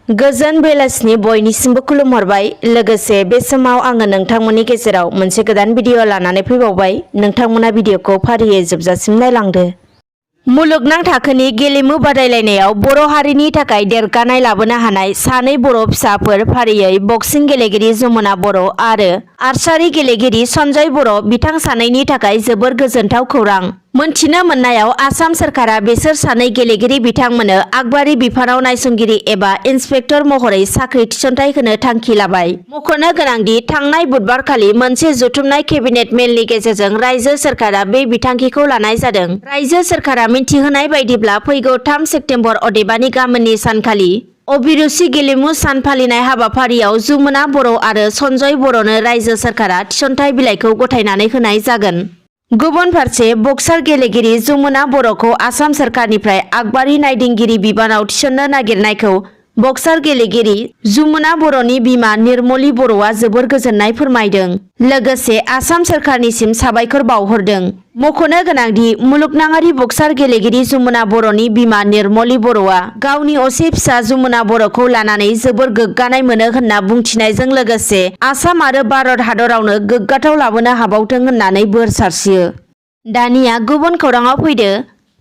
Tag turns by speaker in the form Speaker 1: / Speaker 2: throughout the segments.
Speaker 1: गोजोन बेलासिनि बयनिसिमबो खुलुमहरबाय। लोगोसे बे समाव आङो नोंथांमोननि गेजेराव मोनसे गोदान भिडिअ लानानै फैबावबाय। नोंथांमोना भिडिअखौ फारियै जोबजासिम नायलांदो। मुलुगनां थाखोनि गेलेमु बादायलायनायाव बर' हारिनि थाखाय देरगानाय लाबोनो हानाय सानै बर' फिसाफोर फारियै बक्सिं गेलेगिरि जमुना बर' आरो आर्चारि गेलेगिरि सन्जय बर' बिथां सानैनि थाखाय जोबोर गोजोनथाव खौरां। मोनथिनो मोननायाव आसाम सोरखारा बिसोर सानै गेलेगिरि बिथांमोननो आगबारि बिफानाव नायसंगिरि एबा इन्सपेक्टर महरै साख्रि थिसनथाइ होनो थांखि लाबाय। मख'नो गोनांदि थांनाय बुधबारखालि मोनसे जथुमनाय केबिनेट मेलनि गेजेरजों रायजो सोरखारा बे बिथांखिखौ लानाय जादों। रायजो सोरखारा मिथिहोनाय बायदिब्ला फैगौ 3 सेप्तेम्बर अदेबानि गाबोननि सानखालि अभिरुचि गेलेमु सान फालिनाय हाबाफारियाव जमुना बर' आरो सन्जय बर'नो रायजो सोरखारा थिसनथाइ बिलाइखौ गथायनानै होनाय जागोन। गुबुन फारसे बक्सार गेलेगिरि जमुना बर'खौ आसाम सोरखारनिफ्राय आगबारि नायदिंगिरि बिबानाव थिसननो नागिरनायखौ बक्सार गेलेगिरि जमुना बर'नि बिमा निर्मली बर'आ जोबोर गोजोननाय फोरमायदों। लोगोसे आसाम सोरखारनिसिम साबायखर बावहरदों। मख'नो गोनांदि मुलुगनाङारि बक्सार गेलेगिरि जमुना बर'नि बिमा निर्मली बर'आ गावनि असे फिसा जमुना बर'खौ लानानै जोबोर गोग्गानाय मोनो होनना बुंथिनायजों लोगोसे आसाम आरो भारत हादरावनो गोग्गाथाव लाबोनो हाबावथों होननानै बोर सारस्रियो। दानिया गुबुन खौराङाव फैदो।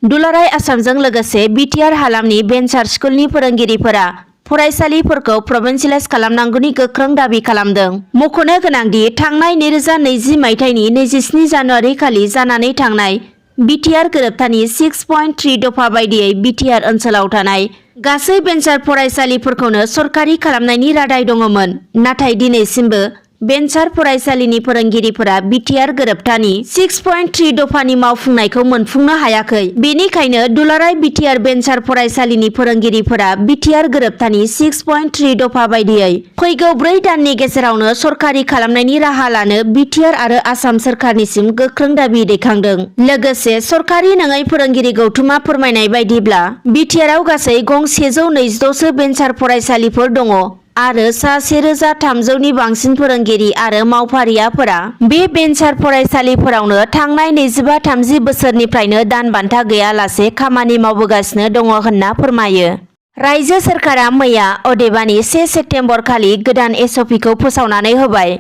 Speaker 1: दुलाराय आसामजों लोगोसे बिटिआर हालामनि भेन्सार स्कुलनि फोरोंगिरिफोरा फरायसालिफोरखौ प्रभिन्सियेलाइज खालामनांगौनि गोख्रों दाबि खालामदों। मख'नो गोनांदि थांनाय 2020 मायथाइनि 27 जानुवारि खालि जानानै थांनाय बिटिआर गोरोबथानि 6.3 दफा बायदियै बिटिआर ओनसोलाव थानाय गासै भेन्सार फरायसालिफोरखौनो सरकारि खालामनायनि रादाय दङमोन। नाथाय दिनैसिमबो भेन्सार फरायसालिनि फोरोंगिरिफोरा बिटिआर गोरोबथानि 6.3 दफानि मावफुंनायखौ मोनफुंनो हायाखै। बेनिखायनो दुलाराय बिटिआर भेन्सार फरायसालिनि फोरोंगिरिफोरा बिटिआर गोरोबथानि 6.3 दफा बायदियै फैगौ 4 दाननि गेजेरावनो सरकारि खालामनायनि राहा लानो बिटिआर आरो आसाम सोरखारनिसिम गोख्रों दाबि दैखांदों। लोगोसे सरकारि नङै फोरोंगिरि गौथुमा फोरमायनाय बायदिब्ला बिटिआरआव गासै गं 126 सो भेन्सार फरायसालिफोर दङ आरो सा 1300 नि बांसिन फोरोंगिरि आरो मावफारियाफोरा बे भेन्सार फरायसालिफोरावनो थांनाय 25-30 बोसोरनिफ्रायनो दान बान्था गैयालासे खामानि मावबोगासिनो दङ होनना फोरमायो। रायजो सोरखारा मैया अदेबानि 1 सेप्तेम्बर खालि गोदान SOP खौ फोसावनानै होबाय।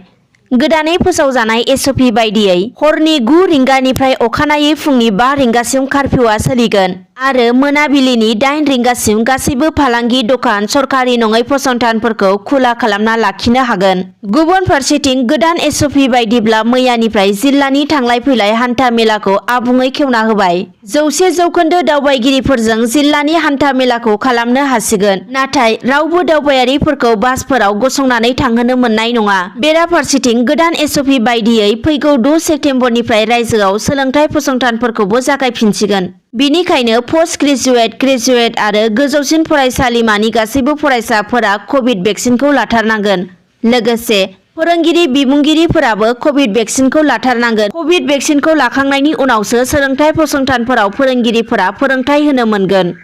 Speaker 1: गोदानै फोसावजानाय SOP बायदियै हरनि 9 रिंगानिफ्राय अखानायै फुंनि 5 रिंगासिम कार्फ्युआ सोलिगोन आरो मोनाबिलिनि 8 रिंगासिम गासैबो फालांगि दखान सरकारि नङै फसंथानफोरखौ खुला खालामना लाखिनो हागोन। गुबुन फारसेथिं गोदान SOP बायदिब्ला मैयानिफ्राय जिल्लानि थांलाय फैलाय हान्था मेलाखौ आबुङै खेवना होबाय। 100% दावबायगिरिफोरजों जिल्लानि हान्था मेलाखौ खालामनो हासिगोन। नाथाय रावबो दावबायारिफोरखौ बासफोराव गसंनानै थांहोनो मोननाय नङा। बेराफारसेथिं गोदान SOP बायदियै फैगौ 6 सेप्तेम्बरनिफ्राय रायजोआव सोलोंथाइ फसंथानफोरखौबो जागायफिनसिगोन। बेनिखायनो पस्ट ग्रेजुवेट, ग्रेजुवेट आरो गोजौसिन फरायसालिमानि गासैबो फरायसाफोरा कभिड भेक्सिनखौ लाथारनांगोन। लोगोसे फोरोंगिरि बिबुंगिरिफोराबो कभिड भेक्सिनखौ लाथारनांगोन। कभिड भेक्सिनखौ लाखांनायनि उनावसो सोलोंथाइ फसंथानफोराव फोरोंगिरिफोरा फोरोंथाइ होनो मोनगोन।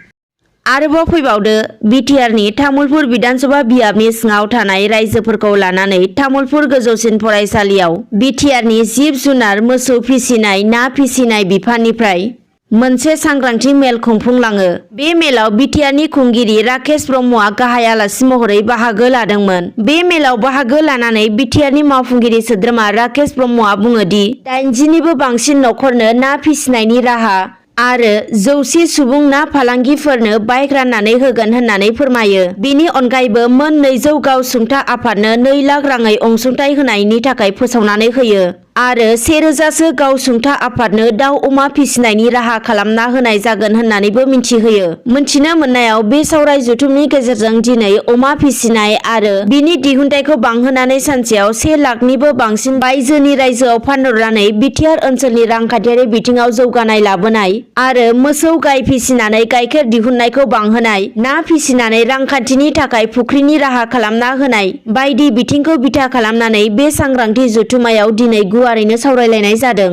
Speaker 1: आरोबाव फैबावदो बिटिआरनि तामुलपुर बिधानसभा बियाबनि सिङाव थानाय रायजोफोरखौ लानानै तामुलपुर गोजौसिन फरायसालियाव बिटिआरनि जिब जुनार मोसौ फिसिनाय ना फिसिनाय बिफाननिफ्राय मोनसे सांग्रांथि मेल खुंफुंलाङो। बे मेलाव बिटिआरनि खुंगिरि राकेश ब्रह्मआ गाहाय आलासि महरै बाहागो लादोंमोन। बे मेलाव बाहागो लानानै बिटिआरनि मावफुंगिरि सोद्रोमा राकेश ब्रह्मआ बुङोदि 80 निबो बांसिन नखरनो ना फिसिनायनि राहा आरो 100 सुबुं ना फालांगिफोरनो बाइक राननानै होगोन होननानै फोरमायो। बेनि अनगायैबो मोन 200 गावसुंथा आफादनो 2 लाख राङै अनसुंथाइ होनायनि थाखाय फोसावनानै होयो आरो 1000 सो गावसुंथा आफादनो दाउ अमा फिसिनायनि राहा खालामना होनाय जागोन होननानैबो मिथिहोयो। मोनथिनो मोननायाव बे सावराय जथुमनि गेजेरजों दिनै अमा फिसिनाय आरो बिनि दिहुनथाइखौ बांहोनानै सानसेयाव 1 लाखनिबो बांसिन बायजोनि रायजोआव फानहरनानै बिटिआर ओनसोलनि रांखान्थियारि बिथिङाव जौगानाय लाबोनाय आरो मोसौ गाय फिसिनानै गाइखेर दिहुननायखौ बांहोनाय, ना फिसिनानै रांखान्थिनि थाखाय फुख्रिनि राहा खालामना होनाय बायदि बिथिंखौ बिथा खालामनानै बे सांग्रांथि जथुमायाव दिनै गुवारैनो सावरायलायनाय जादों।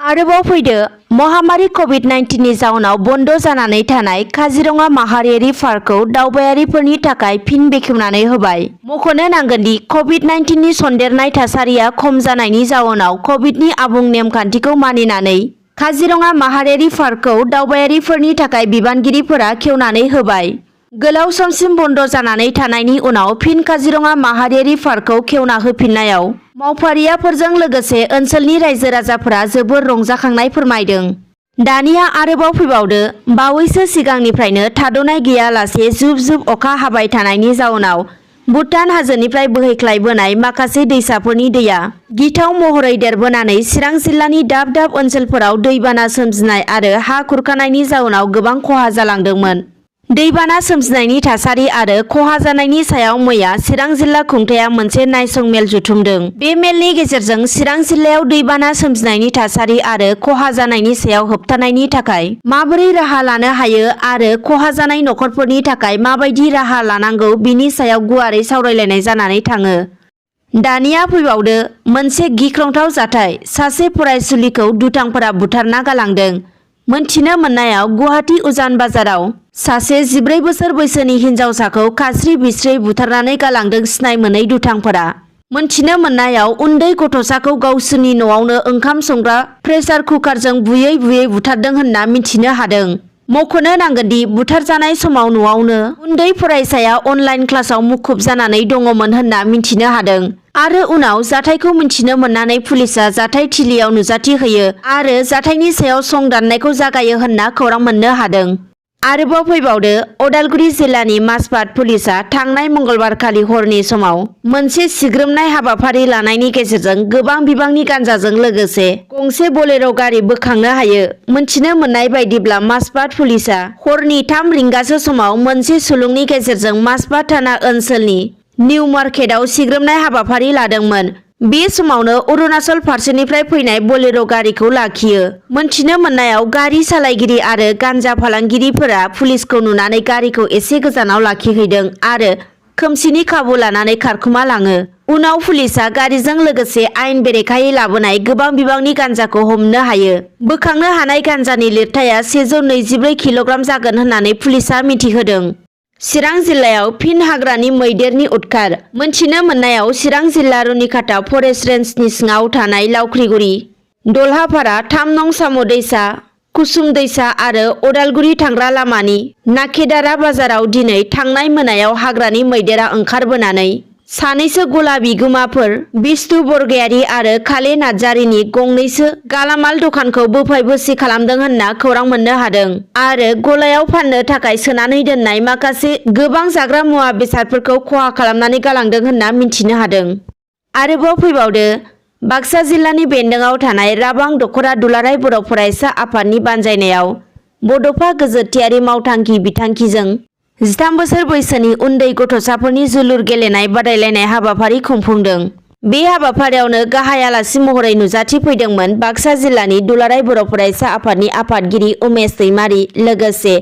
Speaker 1: आरोबाव फैदो महामारी कभिड-19 नि जाउनाव बन्द जानानै थानाय काजिरङा माहारियारि पार्कखौ दावबायारिफोरनि थाखाय फिन बेखेवनानै होबाय। मख'नो नांगोनदि कभिड-19 नि सन्देरनाय थासारिया खम जानायनि जाउनाव कभिडनि आबुं नेमखान्थिखौ मानिनानै काजिरङा माहारियारि पार्कखौ दावबायारिफोरनि थाखाय बिबानगिरिफोरा खेवनानै होबाय। गोलाव समसिम बन्द जानानै थानायनि उनाव फिन काजिरङा माहारियारि पार्कखौ खेवना होफिननायाव मावफारियाफोरजों लोगोसे ओनसोलनि रायजो राजाफोरा जोबोर रंजाखांनाय फोरमायदों। दानिया आरोबाव फैबावदो, बावैसो सिगांनिफ्रायनो थाद'नाय गैयालासे जुब जुब अखा हाबाय थानायनि जाउनाव भुटान हाजोनिफ्राय बोहैख्लायबोनाय माखासे दैसाफोरनि दैया गिथाव महरै देरबोनानै चिरां जिल्लानि दाब दाब ओनसोलफोराव दैबाना सोमजिनाय आरो हा खुरखानायनि जाउनाव गोबां खहा जालांदोंमोन। दैबाना सोमजिनायनि थासारि आरो खहा जानायनि सायाव मैया चिरां जिल्ला खुंथाया मोनसे नायसं मेल जुथुमदों। बे मेलनि गेजेरजों चिरां जिल्लायाव दैबाना सोमजिनायनि थासारि आरो खहा जानायनि सायाव होबथानायनि थाखाय माबोरै राहा लानो हायो आरो खहा जानाय नखरफोरनि थाखाय माबायदि राहा लानांगौ बिनि सायाव गुवारै सावरायलायनाय जानानै थाङो। दानिया फैबावदो मोनसे गिख्रंथाव जाथाय, सासे फरायसुलिखौ दुथांफोरा बुथारना गालांदों। मोनथिनो मोननायाव गुवाहाटी उजान बाजाराव सासे 14 बोसोर बैसोनि हिन्जावसाखौ खास्रि बिस्रि बुथारनानै गालांदों सिनाय मोनै दुथांफोरा। मोनथिनो मोननायाव उन्दै गथ'साखौ गावसोरनि न'आवनो ओंखाम संग्रा प्रेसार कुकारजों बुयै बुयै बुथारदों होनना मिथिनो हादों। मख'नो नांगोनदि बुथारजानाय समाव न'आवनो उन्दै फरायसाया अनलाइन क्लासाव मुखुब जानानै दङमोन होनना मिथिनो हादों आरो उनाव जाथायखौ मिथिनो मोननानै पुलिसआ जाथाय थिलियाव नुजाथि होयो आरो जाथायनि सायाव सं दाननायखौ जागायो होनना खौरां मोननो हादों। आरोबाव फैबावदो, अदालगुरि जिल्लानि माजबाद पुलिसआ थांनाय मंगलबारखालि हरनि समाव मोनसे सिग्रोमनाय हाबाफारि लानायनि गेजेरजों गोबां बिबांनि गान्जाजों लोगोसे गंसे बोलेर' गारि बोखांनो हायो। मोनथिनो मोननाय बायदिब्ला माजबाद पुलिसआ हरनि 3 रिंगासो समाव मोनसे सुलुंनि गेजेरजों माजबाद थाना ओनसोलनि निउ मार्केटआव सिग्रोमनाय हाबाफारि लादोंमोन। बे समावनो अरुणाचल फारसेनिफ्राय फैनाय बोलेर' गारिखौ लाखियो। मोनथिनो मोननायाव गारि सालायगिरि आरो गान्जा फालांगिरिफोरा पुलिसखौ नुनानै गारिखौ एसे गोजानाव लाखिहैदों आरो खोमसिनि खाबु लानानै खारखुमा लाङो। उनाव पुलिसआ गारिजों लोगोसे आयेन बेरेखायै लाबोनाय गोबां बिबांनि गान्जाखौ हमनो हायो। बोखांनो हानाय गान्जानि लिरथाया 124 किल'ग्राम जागोन होननानै पुलिसआ मिथिहोदों। चिरां जिल्लायाव फिन हाग्रानि मैदेरनि उदखार। मोनथिनो मोननायाव चिरां जिल्ला रुनिखाता फरेस्ट रेन्जनि सिङाव थानाय लावख्रिगुरि, दलहापारा, 3 नं साम' दैसा, कुसुम दैसा आरो अदालगुरि थांग्रा लामानि नाकेदारा बाजाराव दिनै थांनाय मोनायाव हाग्रानि मैदेरा ओंखारबोनानै सानैसो गला बिगोमाफोर बिष्णु बरगयारी आरो खाले नार्जारीनि गंनैसो गालामाल दखानखौ बोफाय बोसि खालामदों होनना खौरां मोननो हादों आरो गलायाव फाननो थाखाय सोनानै दोननाय माखासे गोबां जाग्रा मुवा बेसादफोरखौ खहा खालामनानै गालांदों होनना मिथिनो हादों। आरोबाव फैबावदो, बाक्सा जिल्लानि बेन्दोंआव थानाय राबां दख'रा दुलाराय बर' फरायसा आफादनि बानजायनायाव बड'फा गोजोरथियारि मावथांखि बिथांखिजों 13 बोसोर बैसोनि उन्दै गथ'साफोरनि जोलुर गेलेनाय बादायलायनाय हाबाफारि खुंफुंदों। बे हाबाफारियावनो गाहाय आलासि महरै नुजाथि फैदोंमोन बाक्सा जिल्लानि दुलाराय बर' फरायसा आफादनि आफादगिरि उमेश दैमारी, लोगोसे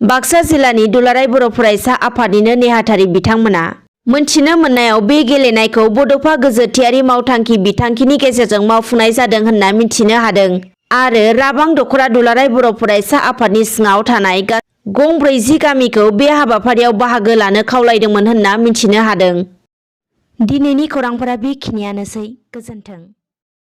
Speaker 1: बाक्सा जिल्लानि दुलाराय बर' फरायसा आफादनिनो नेहाथारि बिथांमोना। मोनथिनो मोननायाव बे गेलेनायखौ बड'फा गोजोरथियारि मावथांखि बिथांखिनि गेजेरजों मावफुंनाय जादों होनना मिथिनो हादों आरो राबां दख'रा दुलाराय बर' फरायसा आफादनि सिङाव थानाय गं 40 गामिखौ बे हाबाफारियाव बाहागो लानो खावलायदोंमोन होनना मिथिनो हादों। दिनैनि खौरांफोरा बेखिनियानोसै। गोजोन्थों।